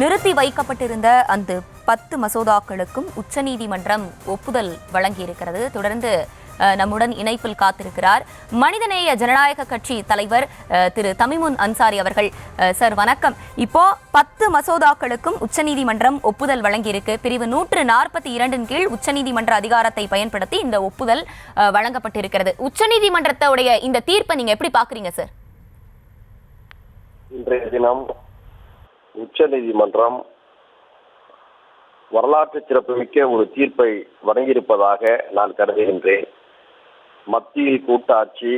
நிறுத்தி வைக்கப்பட்டிருந்த அந்த 10 மசோதாக்களுக்கும் உச்சநீதிமன்றம் ஒப்புதல் வழங்கியிருக்கிறது. தொடர்ந்து நம்முடன் இணைப்பில் காத்திருக்கிறார் மனிதநேய ஜனநாயக கட்சி தலைவர் திரு தமிமுன் அன்சாரி அவர்கள். சார் வணக்கம். இப்போ 10 மசோதாக்களுக்கும் உச்சநீதிமன்றம் ஒப்புதல் வழங்கியிருக்கு. பிரிவு 142 கீழ் உச்சநீதிமன்ற அதிகாரத்தை பயன்படுத்தி இந்த ஒப்புதல் வழங்கப்பட்டிருக்கிறது. உச்சநீதிமன்றத்துடைய இந்த தீர்ப்பை நீங்க எப்படி பாக்குறீங்க சார்? இன்றைய தினம் உச்சநீதிமன்றம் வரலாற்று சிறப்புமிக்க ஒரு தீர்ப்பை வழங்கியிருப்பதாக நான் கருதுகின்றேன். மத்தியில் கூட்டாட்சி,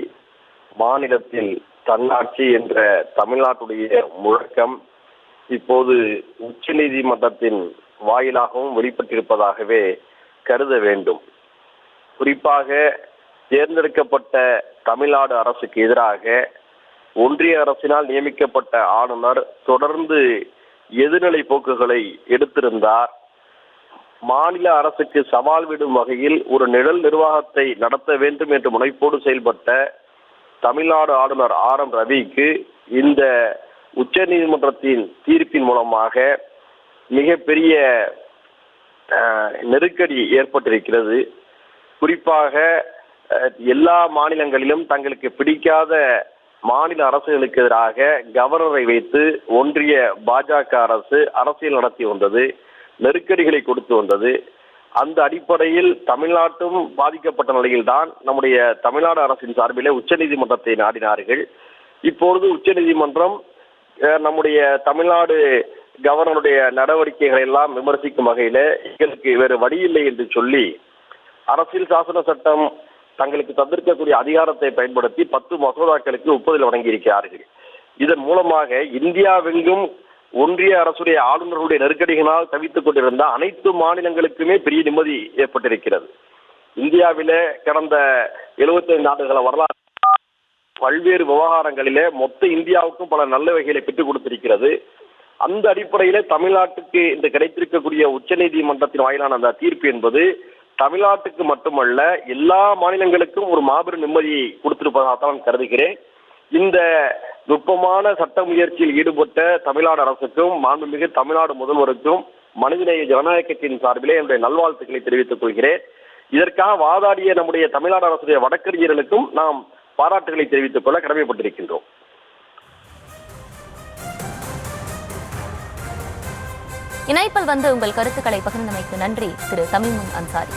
மாநிலத்தில் தன்னாட்சி என்ற தமிழ்நாட்டுடைய முழக்கம் இப்போது உச்சநீதிமன்றத்தின் வாயிலாகவும் வெளிப்பட்டிருப்பதாகவே கருத வேண்டும். குறிப்பாக தேர்ந்தெடுக்கப்பட்ட தமிழ்நாடு அரசுக்கு எதிராக ஒன்றிய அரசினால் நியமிக்கப்பட்ட ஆளுநர் தொடர்ந்து எதிர்நிலை போக்குகளை எடுத்திருந்தார். மாநில அரசுக்கு சவால் விடும் வகையில் ஒரு நிழல் நிர்வாகத்தை நடத்த வேண்டும் என்று முனைப்போடு செயல்பட்ட தமிழ்நாடு ஆளுநர் ஆர்.எம். ரவிக்கு இந்த உச்ச நீதிமன்றத்தின் தீர்ப்பின் மூலமாக மிகப்பெரிய நெருக்கடி ஏற்பட்டிருக்கிறது. குறிப்பாக எல்லா மாநிலங்களிலும் தங்களுக்கு பிடிக்காத மாநில அரசுகளுக்கு எதிராக கவர்னரை வைத்து ஒன்றிய பாஜக அரசு அரசியல் நடத்தி வந்தது, நெருக்கடிகளை கொடுத்து வந்தது. அந்த அடிப்படையில் தமிழ்நாட்டும் பாதிக்கப்பட்ட நிலையில்தான் நம்முடைய தமிழ்நாடு அரசின் சார்பிலே உச்சநீதிமன்றத்தை நாடினார்கள். இப்பொழுது உச்சநீதிமன்றம் நம்முடைய தமிழ்நாடு கவர்னருடைய நடவடிக்கைகளை எல்லாம் விமர்சிக்கும் வகையில எங்களுக்கு வேறு வழியில்லை என்று சொல்லி அரசியல் சாசன சட்டம் தங்களுக்கு தந்திருக்கக்கூடிய அதிகாரத்தை பயன்படுத்தி 10 மசோதாக்களுக்கு ஒப்புதல் வழங்கியிருக்கிறார்கள். இதன் மூலமாக இந்தியாவெங்கும் ஒன்றிய அரசுடைய ஆளுநர்களுடைய நெருக்கடிகளால் தவித்துக் கொண்டிருந்த அனைத்து மாநிலங்களுக்குமே பெரிய நிம்மதி ஏற்பட்டிருக்கிறது. இந்தியாவிலே கடந்த 75 ஆண்டுகள வரலாறு பல்வேறு விவகாரங்களிலே மொத்த இந்தியாவுக்கும் பல நல்ல வகைகளை பெற்றுக் கொடுத்திருக்கிறது. அந்த அடிப்படையிலே தமிழ்நாட்டுக்கு இந்த கிடைத்திருக்கக்கூடிய உச்சநீதிமன்றத்தின் வாயிலான அந்த தீர்ப்பு என்பது தமிழ்நாட்டுக்கு மட்டுமல்ல எல்லா மாநிலங்களுக்கும் ஒரு மாபெரும் நிம்மதியை கொடுத்திருப்பதாகத்தான் நான் கருதுகிறேன். இந்த நுட்பமான சட்ட முயற்சியில் ஈடுபட்ட தமிழ்நாடு அரசுக்கும் மாண்புமிகு தமிழ்நாடு முதல்வருக்கும் மனிதநேய ஜனநாயக கட்சியின் சார்பிலே என்னுடைய நல்வாழ்த்துக்களை தெரிவித்துக் கொள்கிறேன். இதற்காக வாதாடிய நம்முடைய தமிழ்நாடு அரசுடைய வழக்கறிஞர்களுக்கும் நாம் பாராட்டுகளை தெரிவித்துக் கொள்ள கடமைப்பட்டிருக்கின்றோம். இணைப்பில் வந்து உங்கள் கருத்துக்களை பகிர்ந்தமைக்கு நன்றி திரு தமிமுன் அன்சாரி.